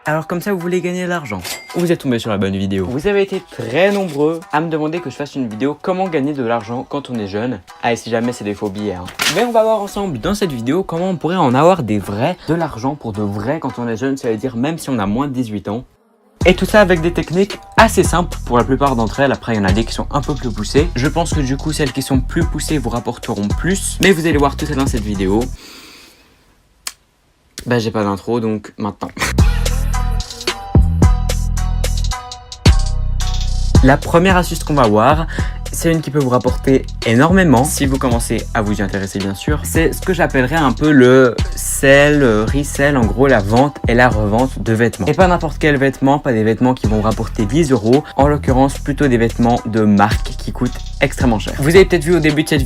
Alors comme ça vous voulez gagner de l'argent, vous êtes tombé sur la bonne vidéo. Vous avez été très nombreux à me demander que je fasse une vidéo comment gagner de l'argent quand on est jeune. Ah et si jamais c'est des faux billets hein. Mais on va voir ensemble dans cette vidéo comment on pourrait en avoir des vrais, de l'argent pour de vrai quand on est jeune, ça veut dire même si on a moins de 18 ans. Et tout ça avec des techniques assez simples pour la plupart d'entre elles. Après il y en a des qui sont un peu plus poussées. Je pense que du coup celles qui sont plus poussées vous rapporteront plus. Mais vous allez voir tout ça dans cette vidéo. Bah j'ai pas d'intro donc maintenant. La première astuce qu'on va voir, c'est une qui peut vous rapporter énormément si vous commencez à vous y intéresser bien sûr. C'est ce que j'appellerais un peu le sell, resell, en gros la vente et la revente de vêtements. Et pas n'importe quel vêtement, pas des vêtements qui vont rapporter 10 €, en l'occurrence plutôt des vêtements de marque qui coûtent extrêmement cher. Vous avez peut-être vu au début de cette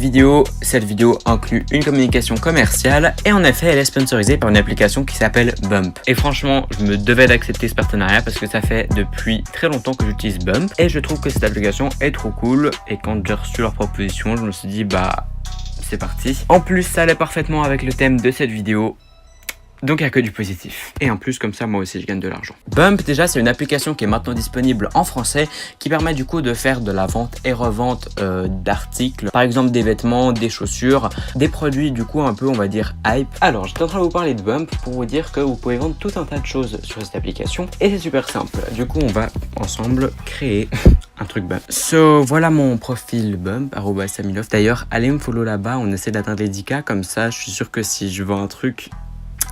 vidéo inclut une communication commerciale et en effet elle est sponsorisée par une application qui s'appelle Bump. Et franchement je me devais d'accepter ce partenariat parce que ça fait depuis très longtemps que j'utilise Bump et je trouve que cette application est trop cool. Et quand j'ai reçu leur proposition, je me suis dit bah c'est parti. En plus ça allait parfaitement avec le thème de cette vidéo. Donc il n'y a que du positif. Et en plus comme ça moi aussi je gagne de l'argent. Bump déjà c'est une application qui est maintenant disponible en français qui permet du coup de faire de la vente et revente d'articles. Par exemple des vêtements, des chaussures, des produits du coup un peu on va dire hype. Alors j'étais en train de vous parler de Bump pour vous dire que vous pouvez vendre tout un tas de choses sur cette application. Et c'est super simple. Du coup on va ensemble créer un truc Bump. Voilà mon profil Bump, @samilov. D'ailleurs allez me follow là-bas, on essaie d'atteindre les 10K comme ça je suis sûr que si je vends un truc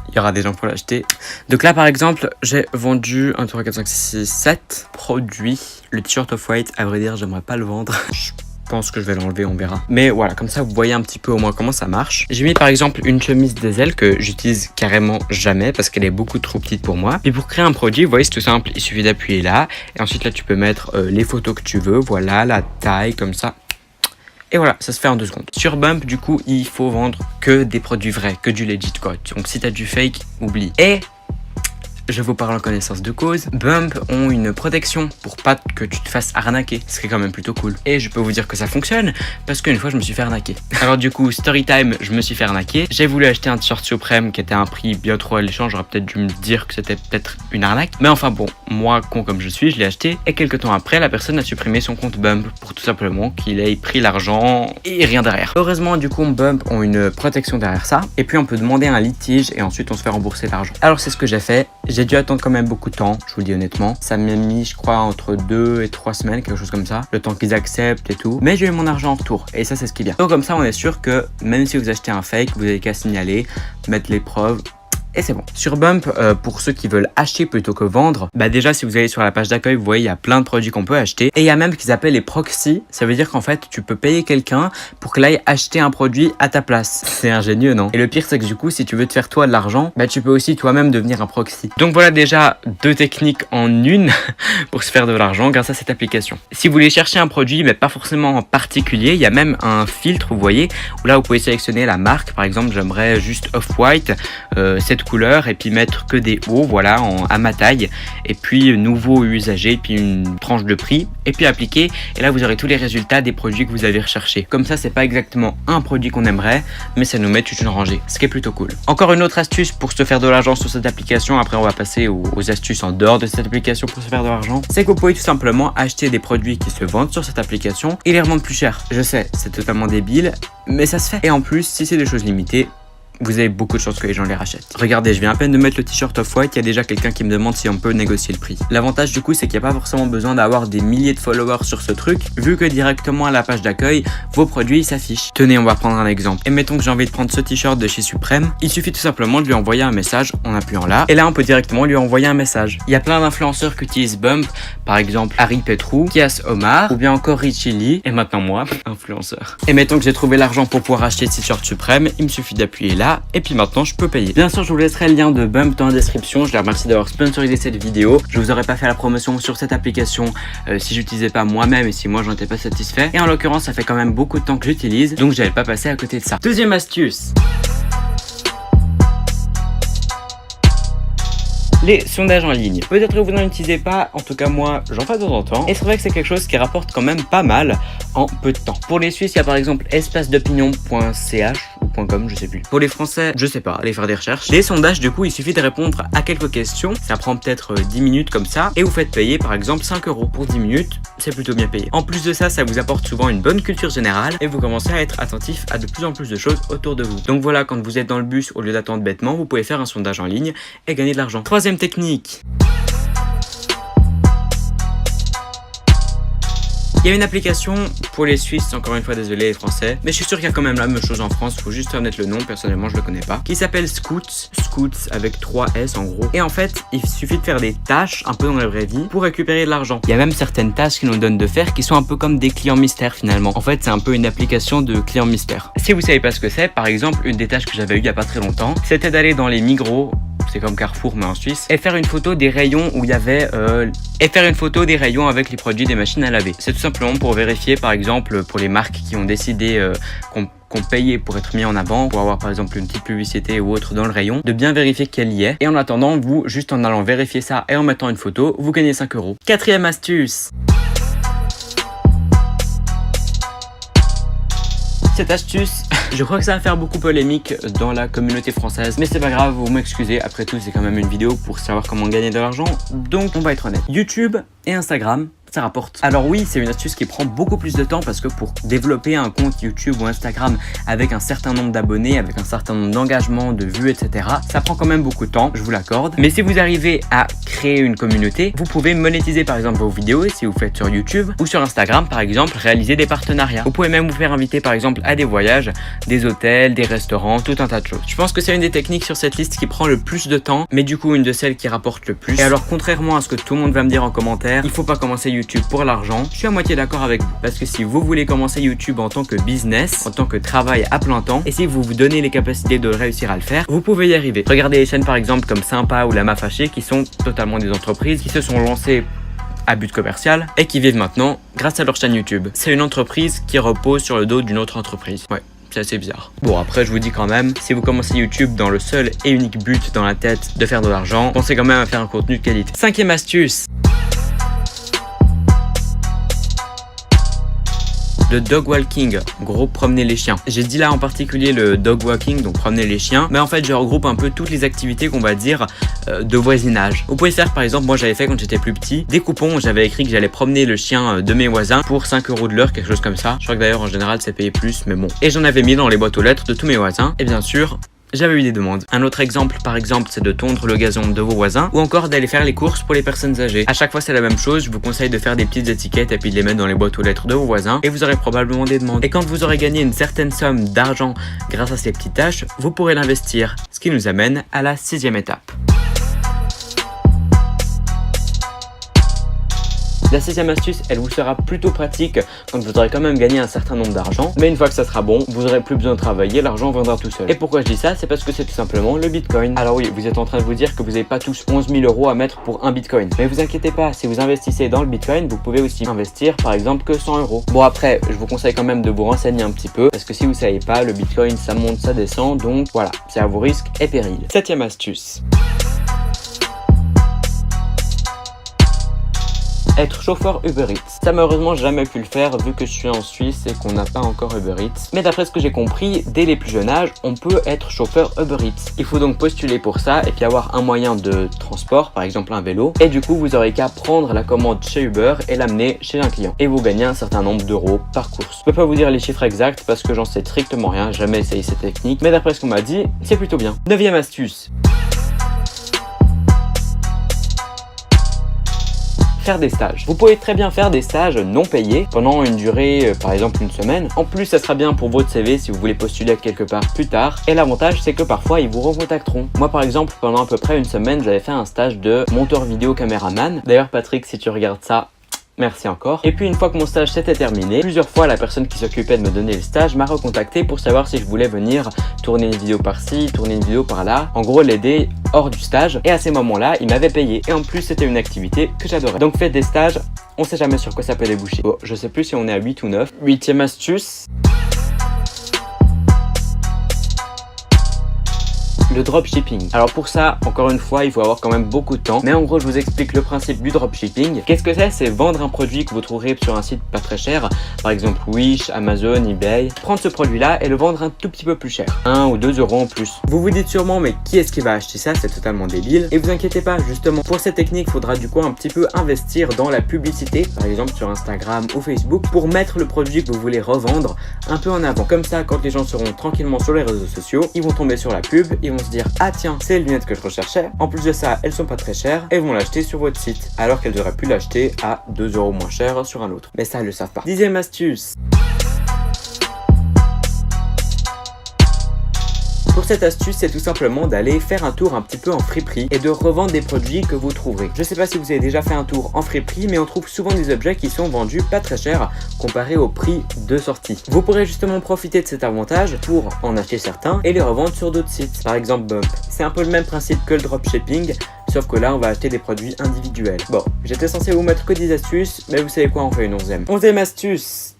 il y aura des gens pour l'acheter. Donc là par exemple j'ai vendu 1, 2, 3, 4, 5, 6, 7 produits. Le t-shirt Off-White à vrai dire j'aimerais pas le vendre. Je pense que je vais l'enlever, on verra. Mais voilà, comme ça vous voyez un petit peu au moins comment ça marche. J'ai mis par exemple une chemise des ailes que j'utilise carrément jamais parce qu'elle est beaucoup trop petite pour moi. Et pour créer un produit, vous voyez c'est tout simple, il suffit d'appuyer là. Et ensuite là tu peux mettre les photos que tu veux, voilà, la taille comme ça. Et voilà, ça se fait en 2 secondes. Sur Bump, du coup, il faut vendre que des produits vrais, que du legit quoi. Donc si t'as du fake, oublie. Et je vous parle en connaissance de cause. Bump ont une protection pour pas que tu te fasses arnaquer, ce qui est quand même plutôt cool. Et je peux vous dire que ça fonctionne parce qu'une fois je me suis fait arnaquer. Alors du coup, story time, je me suis fait arnaquer. J'ai voulu acheter un t-shirt Supreme qui était à un prix bien trop alléchant. J'aurais peut-être dû me dire que c'était peut-être une arnaque. Mais enfin bon, moi con comme je suis, je l'ai acheté. Et quelques temps après, la personne a supprimé son compte Bump pour tout simplement qu'il ait pris l'argent et rien derrière. Heureusement, du coup, Bump ont une protection derrière ça. Et puis on peut demander un litige et ensuite on se fait rembourser l'argent. Alors c'est ce que j'ai fait. J'ai dû attendre quand même beaucoup de temps, je vous le dis honnêtement. Ça m'a mis, je crois, entre 2 et 3 semaines, quelque chose comme ça. Le temps qu'ils acceptent et tout. Mais j'ai eu mon argent en retour. Et ça, c'est ce qui est bien. Donc comme ça, on est sûr que même si vous achetez un fake, vous n'avez qu'à signaler, mettre les preuves. Et c'est bon. Sur Bump, pour ceux qui veulent acheter plutôt que vendre, bah déjà si vous allez sur la page d'accueil, vous voyez il y a plein de produits qu'on peut acheter. Et il y a même ce qu'ils appellent les proxys. Ça veut dire qu'en fait tu peux payer quelqu'un pour qu'il aille acheter un produit à ta place. C'est ingénieux non? Et le pire c'est que du coup si tu veux te faire toi de l'argent, bah tu peux aussi toi-même devenir un proxy. Donc voilà déjà 2 techniques en une pour se faire de l'argent grâce à cette application. Si vous voulez chercher un produit mais pas forcément en particulier, il y a même un filtre vous voyez où là vous pouvez sélectionner la marque. Par exemple j'aimerais juste Off-White, cette couleur et puis mettre que des hauts voilà à ma taille et puis nouveau usagé puis une tranche de prix et puis appliquer et là vous aurez tous les résultats des produits que vous avez recherchés. Comme ça c'est pas exactement un produit qu'on aimerait mais ça nous met toute une rangée, ce qui est plutôt cool. Encore une autre astuce pour se faire de l'argent sur cette application, après on va passer aux astuces en dehors de cette application pour se faire de l'argent, c'est que vous pouvez tout simplement acheter des produits qui se vendent sur cette application et les revendre plus cher. Je sais c'est totalement débile mais ça se fait et en plus si c'est des choses limitées vous avez beaucoup de chances que les gens les rachètent. Regardez, je viens à peine de mettre le t-shirt Off-White, il y a déjà quelqu'un qui me demande si on peut négocier le prix. L'avantage du coup, c'est qu'il n'y a pas forcément besoin d'avoir des milliers de followers sur ce truc, vu que directement à la page d'accueil, vos produits s'affichent. Tenez, on va prendre un exemple. Et mettons que j'ai envie de prendre ce t-shirt de chez Supreme, il suffit tout simplement de lui envoyer un message en appuyant là, et là on peut directement lui envoyer un message. Il y a plein d'influenceurs qui utilisent Bump, par exemple Harry Petrou, Kias Omar, ou bien encore Richie Lee, et maintenant moi, influenceur. Et mettons que j'ai trouvé l'argent pour pouvoir acheter le t-shirt Supreme, il me suffit d'appuyer là, et puis maintenant je peux payer. Bien sûr je vous laisserai le lien de Bump dans la description. Je les remercie d'avoir sponsorisé cette vidéo. Je vous aurais pas fait la promotion sur cette application si j'utilisais pas moi-même et si moi j'en étais pas satisfait. Et en l'occurrence ça fait quand même beaucoup de temps que j'utilise, donc j'allais pas passer à côté de ça. Deuxième astuce, les sondages en ligne. Peut-être que vous n'en utilisez pas, en tout cas moi j'en fais de temps en temps. Et c'est vrai que c'est quelque chose qui rapporte quand même pas mal en peu de temps. Pour les Suisses, il y a par exemple espacedopinion.ch ou .com, je sais plus. Pour les Français, je sais pas, allez faire des recherches. Les sondages, du coup, il suffit de répondre à quelques questions. Ça prend peut-être 10 minutes comme ça. Et vous faites payer, par exemple, 5 € pour 10 minutes. C'est plutôt bien payé. En plus de ça, ça vous apporte souvent une bonne culture générale et vous commencez à être attentif à de plus en plus de choses autour de vous. Donc voilà, quand vous êtes dans le bus, au lieu d'attendre bêtement, vous pouvez faire un sondage en ligne et gagner de l'argent. Troisième technique. Il y a une application pour les Suisses, encore une fois désolé les Français, mais je suis sûr qu'il y a quand même la même chose en France, faut juste reconnaître le nom, personnellement je le connais pas, qui s'appelle Scoots avec 3 S en gros. Et en fait, il suffit de faire des tâches un peu dans la vraie vie pour récupérer de l'argent. Il y a même certaines tâches qui nous donnent de faire qui sont un peu comme des clients mystères finalement. En fait, c'est un peu une application de clients mystères. Si vous savez pas ce que c'est, par exemple, une des tâches que j'avais eues il y a pas très longtemps, c'était d'aller dans les Migros, c'est comme Carrefour mais en Suisse, et faire une photo des rayons où il y avait avec les produits des machines à laver. C'est tout simplement pour vérifier, par exemple, pour les marques qui ont décidé qu'on payait pour être mis en avant, pour avoir par exemple une petite publicité ou autre dans le rayon, de bien vérifier qu'elle y est. Et en attendant, vous, juste en allant vérifier ça et en mettant une photo, vous gagnez 5 €. Quatrième astuce. Cette astuce, je crois que ça va faire beaucoup polémique dans la communauté française, mais c'est pas grave, vous m'excusez, après tout c'est quand même une vidéo pour savoir comment gagner de l'argent, donc on va être honnête. YouTube et Instagram, ça rapporte. Alors oui, c'est une astuce qui prend beaucoup plus de temps parce que pour développer un compte YouTube ou Instagram avec un certain nombre d'abonnés, avec un certain nombre d'engagements, de vues, etc., ça prend quand même beaucoup de temps, je vous l'accorde. Mais si vous arrivez à créer une communauté, vous pouvez monétiser par exemple vos vidéos si vous faites sur YouTube ou sur Instagram par exemple, réaliser des partenariats. Vous pouvez même vous faire inviter par exemple à des voyages, des hôtels, des restaurants, tout un tas de choses. Je pense que c'est une des techniques sur cette liste qui prend le plus de temps, mais du coup une de celles qui rapporte le plus. Et alors contrairement à ce que tout le monde va me dire en commentaire, il faut pas commencer YouTube pour l'argent. Je suis à moitié d'accord avec vous. Parce que si vous voulez commencer YouTube en tant que business, en tant que travail à plein temps, et si vous vous donnez les capacités de réussir à le faire, vous pouvez y arriver. Regardez les chaînes par exemple comme Sympa ou La Ma Fâchée qui sont totalement des entreprises qui se sont lancées à but commercial et qui vivent maintenant grâce à leur chaîne YouTube. C'est une entreprise qui repose sur le dos d'une autre entreprise. Ouais. C'est assez bizarre. Bon, après, je vous dis quand même, si vous commencez YouTube dans le seul et unique but dans la tête de faire de l'argent, pensez quand même à faire un contenu de qualité. Cinquième astuce. Le dog walking, en gros promener les chiens. J'ai dit là en particulier le dog walking, donc promener les chiens, mais en fait je regroupe un peu toutes les activités qu'on va dire de voisinage. Vous pouvez faire par exemple, moi j'avais fait quand j'étais plus petit, des coupons, j'avais écrit que j'allais promener le chien de mes voisins pour 5 € de l'heure, quelque chose comme ça. Je crois que d'ailleurs en général c'est payé plus, mais bon. Et j'en avais mis dans les boîtes aux lettres de tous mes voisins, et bien sûr, j'avais eu des demandes. Un autre exemple, par exemple, c'est de tondre le gazon de vos voisins ou encore d'aller faire les courses pour les personnes âgées. À chaque fois, c'est la même chose. Je vous conseille de faire des petites étiquettes et puis de les mettre dans les boîtes aux lettres de vos voisins et vous aurez probablement des demandes. Et quand vous aurez gagné une certaine somme d'argent grâce à ces petites tâches, vous pourrez l'investir. Ce qui nous amène à la 6e étape. La 6e astuce, elle vous sera plutôt pratique quand vous aurez quand même gagné un certain nombre d'argent. Mais une fois que ça sera bon, vous n'aurez plus besoin de travailler, l'argent viendra tout seul. Et pourquoi je dis ça? C'est parce que c'est tout simplement le Bitcoin. Alors oui, vous êtes en train de vous dire que vous n'avez pas tous 11 000 € à mettre pour un Bitcoin. Mais vous inquiétez pas, si vous investissez dans le Bitcoin, vous pouvez aussi investir par exemple que 100 €. Bon après, je vous conseille quand même de vous renseigner un petit peu parce que si vous savez pas, le Bitcoin ça monte, ça descend. Donc voilà, c'est à vos risques et périls. 7e astuce. Être chauffeur Uber Eats. Ça malheureusement j'ai jamais pu le faire vu que je suis en Suisse et qu'on n'a pas encore Uber Eats. Mais d'après ce que j'ai compris, dès les plus jeunes âges, on peut être chauffeur Uber Eats. Il faut donc postuler pour ça et puis avoir un moyen de transport, par exemple un vélo. Et du coup vous aurez qu'à prendre la commande chez Uber et l'amener chez un client. Et vous gagnez un certain nombre d'euros par course. Je peux pas vous dire les chiffres exacts parce que j'en sais strictement rien, j'ai jamais essayé cette technique. Mais d'après ce qu'on m'a dit, c'est plutôt bien. 9e astuce. Faire des stages. Vous pouvez très bien faire des stages non payés pendant une durée, par exemple une semaine. En plus, ça sera bien pour votre CV si vous voulez postuler quelque part plus tard. Et l'avantage, c'est que parfois, ils vous recontacteront. Moi, par exemple, pendant à peu près une semaine, j'avais fait un stage de monteur vidéo caméraman. D'ailleurs, Patrick, si tu regardes ça, merci encore. Et puis une fois que mon stage s'était terminé, plusieurs fois la personne qui s'occupait de me donner le stage m'a recontacté pour savoir si je voulais venir tourner une vidéo par-ci, tourner une vidéo par-là. En gros l'aider hors du stage. Et à ces moments-là, il m'avait payé. Et en plus c'était une activité que j'adorais. Donc faites des stages, on sait jamais sur quoi ça peut déboucher. Bon, je sais plus si on est à 8 ou 9. 8e astuce. le dropshipping. Alors pour ça, encore une fois, il faut avoir quand même beaucoup de temps. Mais en gros, je vous explique le principe du dropshipping. Qu'est-ce que c'est? C'est vendre un produit que vous trouverez sur un site pas très cher, par exemple Wish, Amazon, eBay. Prendre ce produit-là et le vendre un tout petit peu plus cher, 1 ou 2 euros en plus. Vous vous dites sûrement, mais qui est-ce qui va acheter ça? C'est totalement débile. Et vous inquiétez pas, justement, pour cette technique, il faudra du coup un petit peu investir dans la publicité, par exemple sur Instagram ou Facebook, pour mettre le produit que vous voulez revendre un peu en avant. Comme ça, quand les gens seront tranquillement sur les réseaux sociaux, ils vont tomber sur la pub, ils vont se dire ah tiens, c'est les lunettes que je recherchais. En plus de ça, elles sont pas très chères et vont l'acheter sur votre site, alors qu'elles auraient pu l'acheter à 2 euros moins cher sur un autre. Mais ça, ils le savent pas. 10e astuce. Pour cette astuce, c'est tout simplement d'aller faire un tour un petit peu en friperie et de revendre des produits que vous trouverez. Je sais pas si vous avez déjà fait un tour en friperie, mais on trouve souvent des objets qui sont vendus pas très cher comparé au prix de sortie. Vous pourrez justement profiter de cet avantage pour en acheter certains et les revendre sur d'autres sites, par exemple Bump. C'est un peu le même principe que le dropshipping, sauf que là on va acheter des produits individuels. Bon, j'étais censé vous mettre que 10 astuces, mais vous savez quoi, on fait une 11e. 11e astuce.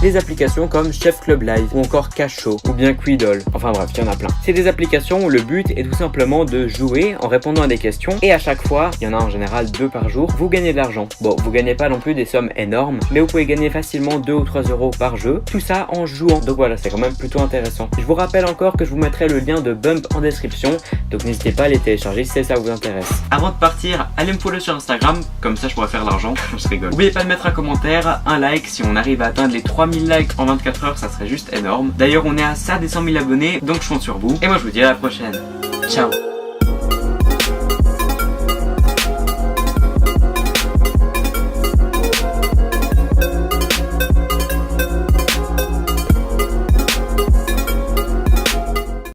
Les applications comme Chef Club Live ou encore Cash-Show ou bien Quiddle, enfin bref, il y en a plein. C'est des applications où le but est tout simplement de jouer en répondant à des questions et à chaque fois, il y en a en général 2 par jour, vous gagnez de l'argent. Bon, vous gagnez pas non plus des sommes énormes, mais vous pouvez gagner facilement 2 ou 3 euros par jeu, tout ça en jouant. Donc voilà, c'est quand même plutôt intéressant. Je vous rappelle encore que je vous mettrai le lien de Bump en description, donc n'hésitez pas à les télécharger si ça vous intéresse. Avant de partir, allez me follow sur Instagram, comme ça je pourrais faire de l'argent, je rigole. N'oubliez pas de mettre un commentaire, un like, si on arrive à atteindre les 3000 likes en 24 heures, ça serait juste énorme. D'ailleurs, on est à ça des 100 000 abonnés, donc je compte sur vous. Et moi, je vous dis à la prochaine. Ciao!